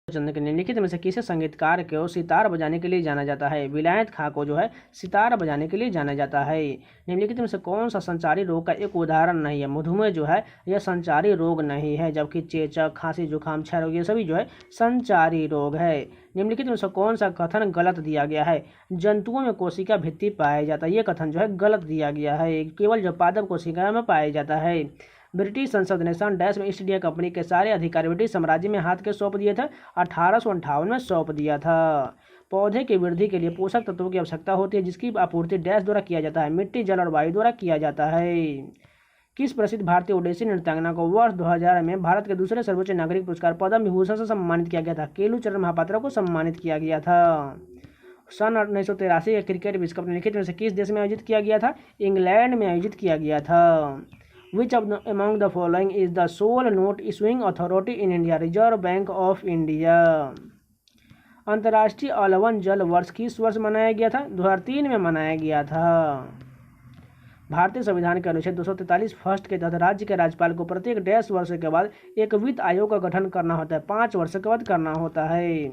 चंद्र के निम्नलिखित में से किसी संगीतकार को सितार बजाने के लिए जाना जाता है? विलायत खां को जो है सितार बजाने के लिए जाना जाता है। निम्नलिखित में से कौन सा संचारी रोग का एक उदाहरण नहीं है? मधुमेह जो है यह संचारी रोग नहीं है, जबकि चेचक, खांसी, जुकाम, क्षय रोग ये सभी जो है संचारी रोग है। निम्नलिखित में से कौन सा कथन गलत दिया गया है? जंतुओं में कोशिका भित्ति पाया जाता है, ये कथन जो है गलत दिया गया है। केवल जो पादप कोशिका में पाया जाता है। ब्रिटिश संसद ने सन डैश में ईस्ट इंडिया कंपनी के सारे अधिकार ब्रिटिश साम्राज्य में हाथ के सौंप दिए थे। 1858 में सौंप दिया था। पौधे की वृद्धि के लिए पोषक तत्वों की आवश्यकता होती है, जिसकी आपूर्ति डैश द्वारा किया जाता है? मिट्टी, जल और वायु द्वारा किया जाता है। किस प्रसिद्ध भारतीय ओडिसी नृत्यांगना को वर्ष 2000 में भारत के दूसरे सर्वोच्च नागरिक पुरस्कार पद्म विभूषण से सम्मानित किया गया था? केलुचरण महापात्रा को सम्मानित किया गया था। सन 1983 के क्रिकेट विश्व कप निम्नलिखित में से किस देश में आयोजित किया गया था? इंग्लैंड में आयोजित किया गया था। Which among the following is the sole note issuing authority in India? Reserve Bank of India। अंतर्राष्ट्रीय अलवन जल वर्ष किस वर्ष मनाया गया था? 2003 में मनाया गया था। भारतीय संविधान के अनुच्छेद 243 फर्स्ट के तहत राज्य के राज्यपाल को प्रत्येक डैश वर्ष के बाद एक वित्त आयोग का गठन करना होता है? 5 वर्ष के बाद करना होता है।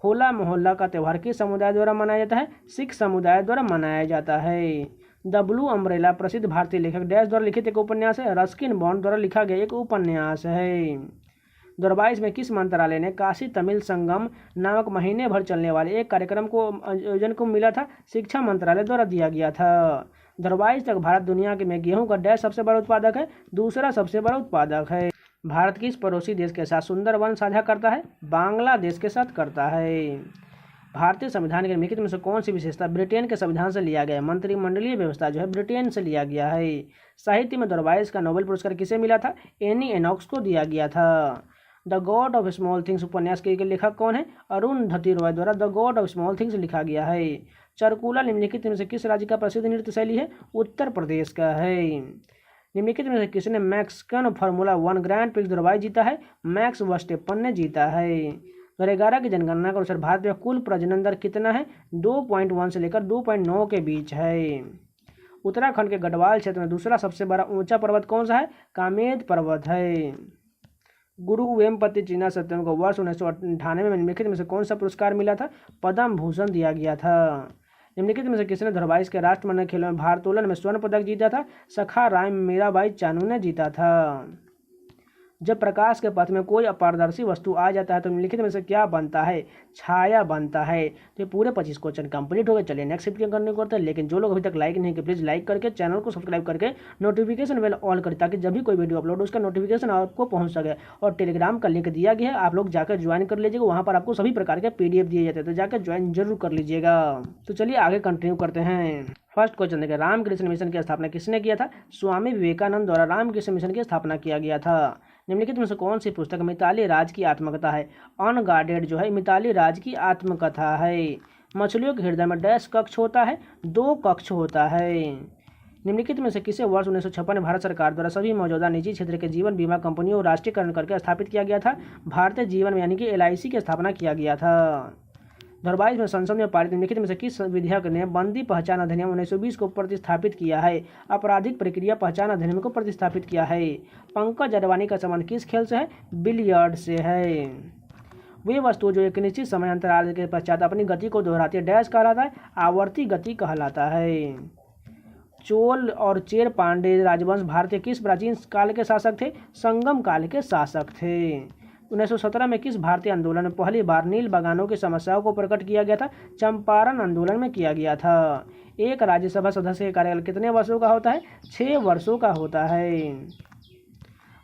होला मोहल्ला का त्यौहार किस समुदाय द्वारा मनाया जाता है? सिख समुदाय द्वारा मनाया जाता है। द ब्लू अम्ब्रेला प्रसिद्ध भारतीय लेखक डैश द्वारा लिखित एक उपन्यास है? रस्किन बॉन्ड द्वारा लिखा गया एक उपन्यास है। 2022 में किस मंत्रालय ने काशी तमिल संगम नामक महीने भर चलने वाले एक कार्यक्रम को आयोजन को मिला था? शिक्षा मंत्रालय द्वारा दिया गया था। 2022 तक भारत दुनिया में गेहूं का डैश सबसे बड़ा उत्पादक है? दूसरा सबसे बड़ा उत्पादक है। भारत किस पड़ोसी देश के साथ सुंदरवन साझा करता है? बांग्लादेश के साथ करता है। भारतीय संविधान के निम्नलिखित में से कौन सी विशेषता ब्रिटेन के संविधान से लिया गया है? मंत्रिमंडलीय व्यवस्था जो है ब्रिटेन से लिया गया है। साहित्य में 2022 का नोबेल पुरस्कार किसे मिला था? एनी एनॉक्स को दिया गया था। The God of small things उपन्यास के लेखक कौन है? अरुंधति रॉय द्वारा the God of small things लिखा गया है। चरकुला निम्नलिखित में से किस राज्य का प्रसिद्ध नृत्य शैली है? उत्तर प्रदेश का है। निम्नलिखित में से किसने मैक्सिकन फार्मूला 1 ग्रैंड प्रिक्स 2022 जीता है? मैक्स वर्स्टेपन ने जीता है। 2011 की जनगणना के अनुसार भारत में कुल प्रजनन दर कितना है? 2.1 से लेकर 2.9 के बीच है। उत्तराखंड के गढ़वाल क्षेत्र में दूसरा सबसे बड़ा ऊंचा पर्वत कौन सा है? कामेद पर्वत है। गुरु वेमपति चीना सत्यम को वर्ष 1998 में निम्नलिखित में से कौन सा पुरस्कार मिला था? पद्म भूषण दिया गया था। निम्नलिखित में से किसने 2022 के राष्ट्रमंडल खेलों में भारोत्तोलन में स्वर्ण पदक जीता था? सखा राम मीराबाई चानू ने जीता था। जब प्रकाश के पथ में कोई अपारदर्शी वस्तु आ जाता है तो निम्नलिखित में से क्या बनता है? छाया बनता है। तो ये पूरे 25 क्वेश्चन कंप्लीट हो गए। चलिए नेक्स्ट वीडियो करने को करते हैं, लेकिन जो लोग अभी तक लाइक नहीं किए प्लीज़ लाइक करके चैनल को सब्सक्राइब करके नोटिफिकेशन बेल ऑन करें, ताकि जब भी कोई वीडियो अपलोड हो उसका नोटिफिकेशन आपको पहुँच सके। और टेलीग्राम का लिंक दिया गया है, आप लोग जाकर ज्वाइन कर लीजिएगा। वहाँ पर आपको सभी प्रकार के PDF दिए जाते हैं, तो जाकर ज्वाइन जरूर कर लीजिएगा। तो चलिए आगे कंटिन्यू करते हैं। फर्स्ट क्वेश्चन देखिए, रामकृष्ण मिशन की स्थापना किसने किया था? स्वामी विवेकानंद द्वारा रामकृष्ण मिशन की स्थापना किया गया था। निम्नलिखित में से कौन सी पुस्तक मिताली राज की आत्मकथा है? अनगार्डेड जो है मिताली राज की आत्मकथा है। मछलियों के हृदय में डैश कक्ष होता है? 2 कक्ष होता है। निम्नलिखित में से किसे वर्ष 1956 में भारत सरकार द्वारा सभी मौजूदा निजी क्षेत्र के जीवन बीमा कंपनियों को राष्ट्रीयकरण करके स्थापित किया गया था? भारतीय जीवन यानी कि LIC की स्थापना किया गया था। 2022 में संसद में पारित निम्नलिखित में से किस विधेयक ने बंदी पहचान अधिनियम 1920 को प्रतिस्थापित किया है? आपराधिक प्रक्रिया पहचान अधिनियम को प्रतिस्थापित किया है। पंकज अडवाणी का संबंध किस खेल से है? बिलियर्ड से है। वे वस्तु जो एक निश्चित समय अंतराल के पश्चात अपनी गति को दोहराती है डैश कहलाता है? आवर्ती गति कहलाता है। चोल और चेर पांडे राजवंश भारतीय किस प्राचीन काल के शासक थे? संगम काल के शासक थे। 1917 में किस भारतीय आंदोलन में पहली बार नील बागानों की समस्याओं को प्रकट किया गया था? चंपारण आंदोलन में किया गया था। एक राज्यसभा सदस्य का कार्यकाल कितने वर्षों का होता है? 6 वर्षों का होता है।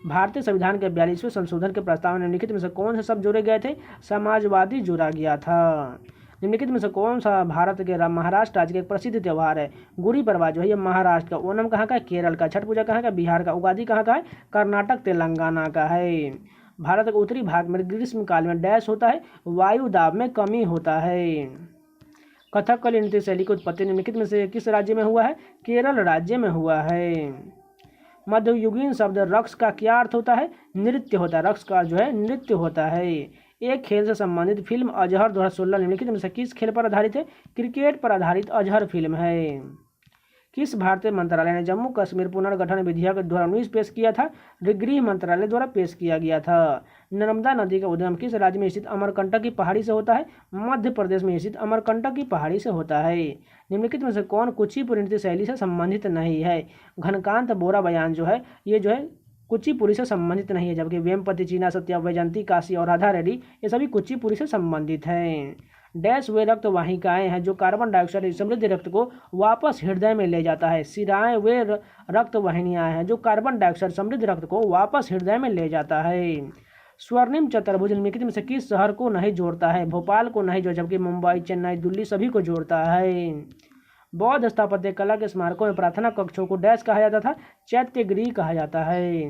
भारतीय संविधान के 42वें संशोधन के प्रस्ताव में निम्नलिखित में से कौन से शब्द जोड़े गए थे? समाजवादी जोड़ा गया था। निम्नलिखित में से कौन सा भारत के महाराष्ट्र राज्य का एक प्रसिद्ध त्यौहार है? गुड़ी पड़वा जो है ये महाराष्ट्र का। ओणम कहाँ का है? केरल का। छठ पूजा कहाँ का? बिहार का। उगादि कहाँ का है? कर्नाटक तेलंगाना का है। भारत के उत्तरी भाग में ग्रीष्म काल में डैश होता है? वायु दाब में कमी होता है। कथकली नृत्य शैली की उत्पत्ति निम्नलिखित में से किस राज्य में हुआ है? केरल राज्य में हुआ है। मध्ययुगीन शब्द रक्स का क्या अर्थ होता है? नृत्य होता है। रक्स का जो है नृत्य होता है। एक खेल से संबंधित फिल्म अजहर 2016 निम्नलिखित में से किस खेल पर आधारित है? क्रिकेट पर आधारित अजहर फिल्म है। किस भारतीय मंत्रालय ने जम्मू कश्मीर पुनर्गठन विधेयक 2019 पेश किया था? गृह मंत्रालय द्वारा पेश किया गया था। नर्मदा नदी का उद्गम किस राज्य में स्थित अमरकंटक की पहाड़ी से होता है? मध्य प्रदेश में स्थित अमरकंटक की पहाड़ी से होता है। निम्नलिखित में से कौन कुचिपुड़ी नृत्य शैली से संबंधित नहीं है? घनकांत बोरा बयान जो है ये जो है कुचिपुड़ी से संबंधित नहीं है, जबकि वेमपति, चीना सत्या, वैजयंती, काशी और राधा रेड्डी ये सभी कुचिपुड़ी से संबंधित हैं। डैश वे रक्त वाहिकाएं हैं जो कार्बन डाइऑक्साइड समृद्ध रक्त को वापस हृदय में ले जाता है। सिराएं वे रक्त वाहिनियां हैं जो कार्बन डाइऑक्साइड समृद्ध रक्त को वापस हृदय में ले जाता है। स्वर्णिम चतुर्भुज निम्नलिखित में से किस शहर को नहीं जोड़ता है? भोपाल को नहीं जोड़, जबकि मुंबई, चेन्नई, दिल्ली सभी को जोड़ता है। बौद्ध स्थापत्य कला के स्मारकों में प्रार्थना कक्षों को डैश कहा जाता था? चैत्यगृह कहा जाता है।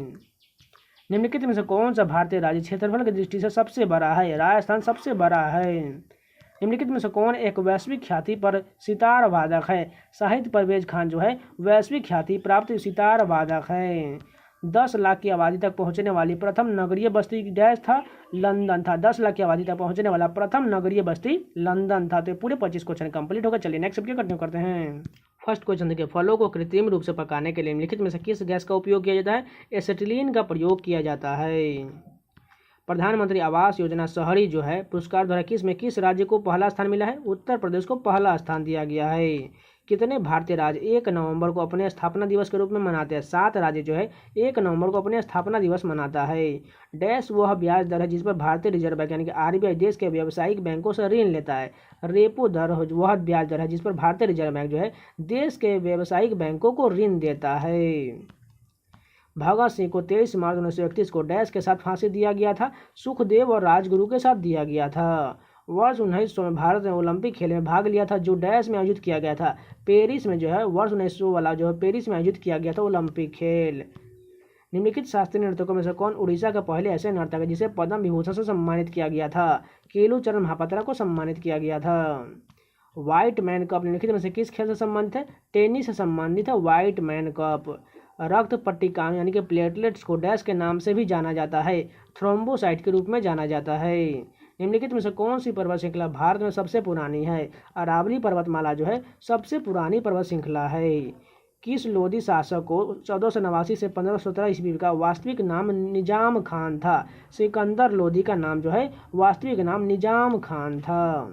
निम्नलिखित में से कौन सा भारतीय राज्य क्षेत्रफल की दृष्टि से सबसे बड़ा है? राजस्थान सबसे बड़ा है। निम्नलिखित में से कौन एक वैश्विक ख्याति पर सितार वादक है? शाहिद परवेज खान जो है वैश्विक ख्याति प्राप्त सितार वादक है। 10 लाख की आबादी तक पहुंचने वाली प्रथम नगरीय बस्ती डैश था? लंदन था। 10 लाख की आबादी तक पहुंचने वाला प्रथम नगरीय बस्ती लंदन था। तो पूरे 25 क्वेश्चन कंप्लीट होगा। चलिए नेक्स्ट वीडियो कंटिन्यू करते हैं। फर्स्ट क्वेश्चन देखिए, फलों को कृत्रिम रूप से पकाने के लिए निम्नलिखित में से किस गैस का उपयोग किया जाता है? एसिटिलीन का प्रयोग किया जाता है। प्रधानमंत्री आवास योजना शहरी जो है पुरस्कार द्वारा किस राज्य को पहला स्थान मिला है? उत्तर प्रदेश को पहला स्थान दिया गया है। कितने भारतीय राज्य 1 नवंबर को अपने स्थापना दिवस के रूप में मनाते हैं? 7 राज्य जो है 1 नवंबर को अपने स्थापना दिवस मनाता है। डैश वह ब्याज दर है जिस पर भारतीय रिजर्व बैंक यानी कि आरबीआई देश के व्यावसायिक बैंकों से ऋण लेता है। रेपो दर वह ब्याज दर है जिस पर भारतीय रिजर्व बैंक जो है देश के व्यावसायिक बैंकों को ऋण देता है। भगत सिंह को 23 मार्च 1931 को डैश के साथ फांसी दिया गया था? सुखदेव और राजगुरु के साथ दिया गया था। वर्ष 1900 में भारत ने ओलंपिक खेल में भाग लिया था जो डैश में आयोजित किया गया था? पेरिस में जो है वर्ष 1900 वाला जो है पेरिस में आयोजित किया गया था ओलंपिक खेल। निम्नलिखित शास्त्रीय नर्तकों में से कौन उड़ीसा का पहले ऐसे नर्तक है जिसे पद्म विभूषण से सम्मानित किया गया था? केलुचरण महापात्रा को सम्मानित किया गया था। व्हाइट मैन कप निम्नलिखित में से किस खेल से संबंधित है? टेनिस से संबंधित है व्हाइट मैन कप। रक्त पट्टिकाओं यानी कि प्लेटलेट्स को डैश के नाम से भी जाना जाता है? थ्रोम्बोसाइट के रूप में जाना जाता है। निम्नलिखित में से कौन सी पर्वत श्रृंखला भारत में सबसे पुरानी है? अरावली पर्वतमाला जो है सबसे पुरानी पर्वत श्रृंखला है। किस लोधी शासक को 1489 से 1517 ईस्वी का वास्तविक नाम निजाम खान था? सिकंदर लोधी का नाम जो है वास्तविक नाम निजाम खान था।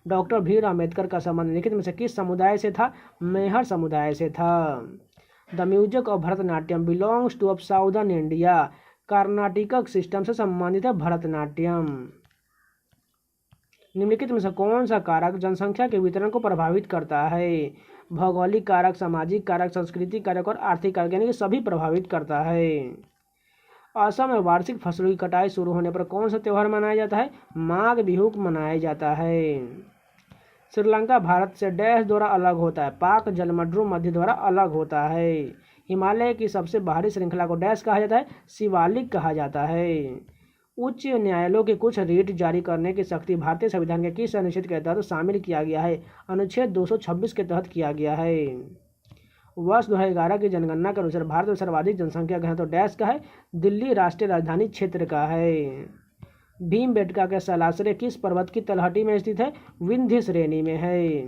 डॉक्टर भीम अम्बेडकर का संबंध निम्नलिखित में से किस समुदाय से था? मेहर समुदाय से था। The music of Bharatanatyam belongs two of southern India. Carnatic system से संबंधित है भरतनाट्यम। निम्नलिखित में से कौन सा कारक जनसंख्या के वितरण को प्रभावित करता है? भौगोलिक कारक, सामाजिक कारक, सांस्कृतिक कारक और आर्थिक कारक यानी कि सभी प्रभावित करता है। असम में वार्षिक फसलों की कटाई शुरू होने पर कौन सा त्यौहार मनाया जाता है? माघ बिहू मनाया जाता है। श्रीलंका भारत से डैश द्वारा अलग होता है? पाक जलमड्रू मध्य द्वारा अलग होता है। हिमालय की सबसे बाहरी श्रृंखला को डैश कहा जाता है? शिवालिक कहा जाता है। उच्च न्यायालयों के कुछ रीट जारी करने की शक्ति भारतीय संविधान के किस अनुच्छेद के तहत शामिल किया गया है? अनुच्छेद 226 के तहत किया गया है। वर्ष 2011 की जनगणना के अनुसार भारत में सर्वाधिक जनसंख्या घनत्व डैश का है? दिल्ली राष्ट्रीय राजधानी क्षेत्र का है। भीमबेटका के सलासरे किस पर्वत की तलहटी में स्थित है? विंध्य श्रेणी में है।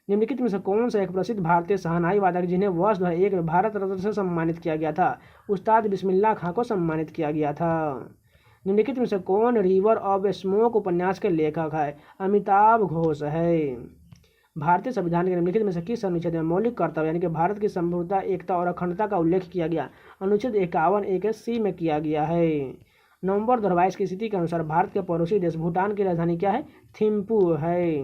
निम्नलिखित में से कौन सा एक प्रसिद्ध भारतीय शहनाई वादक जिन्हें वर्ष 2001 में भारत रत्न से सम्मानित किया गया था? उस्ताद बिस्मिल्लाह खां को सम्मानित किया गया था। निम्नलिखित में से कौन रिवर ऑफ स्मोक उपन्यास के लेखक है? अमिताभ घोष है। भारतीय संविधान के निम्नलिखित में से किस अनुच्छेद में मौलिक कर्तव्य यानी कि भारत की संप्रभुता, एकता और अखंडता का उल्लेख किया गया? अनुच्छेद 51(1)(c) में किया गया है। नवंबर 2022 की स्थिति के अनुसार भारत के पड़ोसी देश भूटान की राजधानी क्या है? थिम्पू है।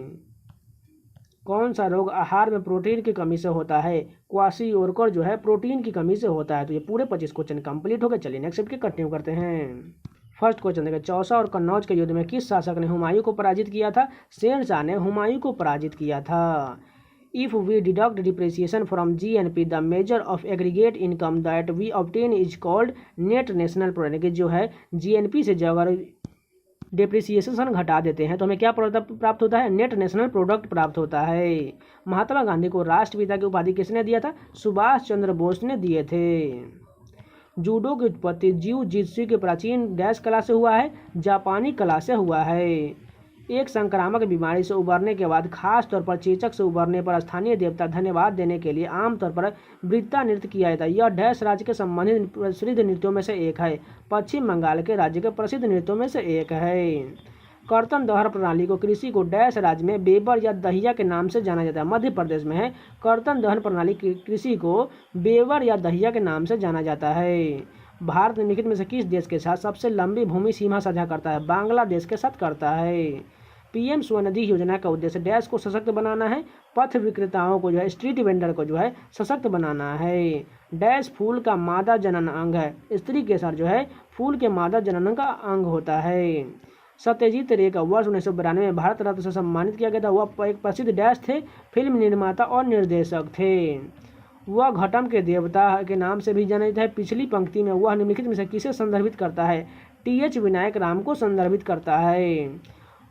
कौन सा रोग आहार में प्रोटीन की कमी से होता है? क्वाशियोरकर जो है प्रोटीन की कमी से होता है। तो ये पूरे 25 क्वेश्चन कंप्लीट हो गए। चलिए नेक्स्ट वीडियो कंटिन्यू करते हैं। फर्स्ट क्वेश्चन देखिए, चौसा और कन्नौज के युद्ध में किस शासक ने हुमायूं को पराजित किया था? शेरशाह ने हुमायूं को पराजित किया था। If we deduct depreciation from GNP, the measure of aggregate income that we obtain is called net national product। जो है GNP से जब अगर डिप्रिसिएशन घटा देते हैं तो हमें क्या प्राप्त होता है? नेट नेशनल प्रोडक्ट प्राप्त होता है। महात्मा गांधी को राष्ट्रपिता की उपाधि किसने दिया था? सुभाष चंद्र बोस ने दिए थे। जूडो की उत्पत्ति जिउ जित्सु के प्राचीन डैश कला से हुआ है? जापानी कला से हुआ है। एक संक्रामक बीमारी से उबरने के बाद खास तौर पर चेचक से उबरने पर स्थानीय देवता धन्यवाद देने के लिए आमतौर पर वृत्ता नृत्य किया जाता है। यह डैश राज्य के संबंधित प्रसिद्ध नृत्यों में से एक है। पश्चिम बंगाल के राज्य के प्रसिद्ध नृत्यों में से एक है। कर्तन दहर प्रणाली को कृषि को डैश राज्य में बेबर या दहिया के नाम से जाना जाता है। मध्य प्रदेश में है। कर्तन दहन प्रणाली कृषि को बेवर या दहिया के नाम से जाना जाता है। भारत निम्नलिखित में से किस देश के साथ सबसे लंबी भूमि सीमा साझा करता है? बांग्लादेश के साथ करता है। पीएम स्वनिधि योजना का उद्देश्य डैश को सशक्त बनाना है। पथ विक्रेताओं को जो है, स्ट्रीट वेंडर को जो है सशक्त बनाना है। डैश फूल का मादा जनन अंग है। स्त्री केसर जो है फूल के मादा जनन का अंग होता है। सत्यजीत रे का वर्ष 1992 में भारत रत्न से सम्मानित किया गया था। वह एक प्रसिद्ध डैश थे, फिल्म निर्माता और निर्देशक थे। वह घटम के देवता के नाम से भी जानित है। पिछली पंक्ति में वह निम्नलिखित में से किसे संदर्भित करता है? टी.एच. विनायक राम को संदर्भित करता है।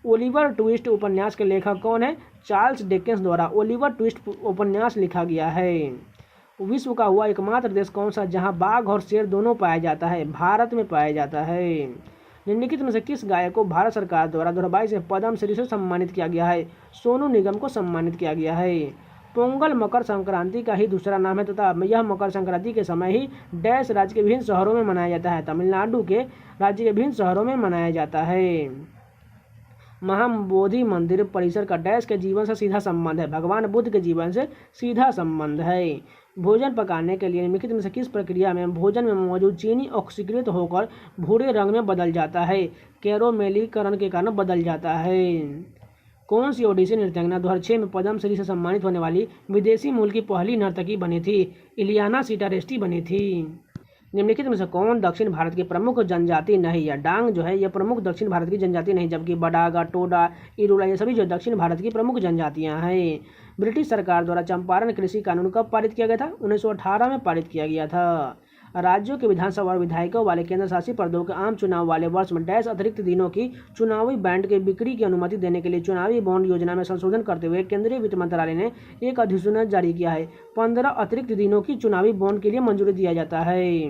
ओलिवर ट्विस्ट उपन्यास के लेखक कौन है? चार्ल्स डिकेंस द्वारा ओलिवर ट्विस्ट उपन्यास लिखा गया है। विश्व का हुआ एकमात्र देश कौन सा जहां बाघ और शेर दोनों पाया जाता है? भारत में पाया जाता है। निम्नलिखित में से किस गायक को भारत सरकार द्वारा 2022 में पद्म श्री से सम्मानित किया गया है? सोनू निगम को सम्मानित किया गया है। पोंगल मकर संक्रांति का ही दूसरा नाम है तथा यह मकर संक्रांति के समय ही डैश राज्य के विभिन्न शहरों में मनाया जाता है। तमिलनाडु के राज्य के विभिन्न शहरों में मनाया जाता है। महाबोधि मंदिर परिसर का डैश के जीवन से सीधा संबंध है? भगवान बुद्ध के जीवन से सीधा संबंध है। भोजन पकाने के लिए निम्नलिखित में से किस प्रक्रिया में भोजन में मौजूद चीनी ऑक्सीकृत होकर भूरे रंग में बदल जाता है? कैरोमेलीकरण के कारण बदल जाता है। कौन सी ओडिसी नृत्यांगना 2006 में पद्म श्री से सम्मानित होने वाली विदेशी मूल की पहली नर्तकी बनी थी? इलियाना सीटारेस्टी बनी थी। निम्नलिखित में से कौन दक्षिण भारत की प्रमुख जनजाति नहीं है? डांग जो है यह प्रमुख दक्षिण भारत की जनजाति नहीं, जबकि बडागा, टोडा, इरुला ये सभी जो दक्षिण भारत की प्रमुख जनजातियां हैं। ब्रिटिश सरकार द्वारा चंपारण कृषि कानून कब पारित किया गया था? 1918 में पारित किया गया था। राज्यों के विधानसभा और विधायकों वाले केंद्र शासित प्रदेशों के आम चुनाव वाले वर्ष में डैश अतिरिक्त दिनों की चुनावी बॉन्ड के बिक्री की अनुमति देने के लिए चुनावी बॉन्ड योजना में संशोधन करते हुए केंद्रीय वित्त मंत्रालय ने एक अधिसूचना जारी किया है। 15 अतिरिक्त दिनों की चुनावी बॉन्ड के लिए मंजूरी दिया जाता है।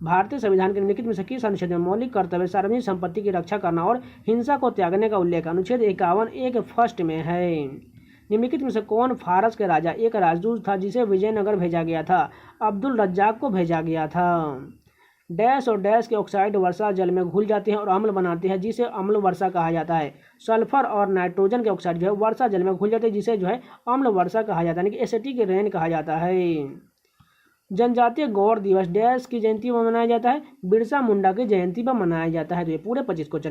भारतीय संविधान के निम्नलिखित में से किस अनुच्छेद में मौलिक कर्तव्य सार्वजनिक संपत्ति की रक्षा करना और हिंसा को त्यागने का उल्लेख अनुच्छेद 51 एक फर्स्ट में है? निम्नलिखित में से कौन फारस के राजा एक राजदूत था जिसे विजयनगर भेजा गया था? अब्दुल रज्जाक को भेजा गया था। डैश और डैश के ऑक्साइड वर्षा जल में घुल जाते हैं और अम्ल बनाते हैं जिसे अम्ल वर्षा कहा जाता है। सल्फर और नाइट्रोजन के ऑक्साइड जो है वर्षा जल में घुल जाते हैं जिसे जो है अम्ल वर्षा कहा जाता है, यानी कि एसिटिक रेन कहा जाता है। जनजातीय गौर दिवस डैश की जयंती पर मनाया जाता है? बिरसा मुंडा की जयंती पर मनाया जाता है। तो ये पूरे 25 क्वेश्चन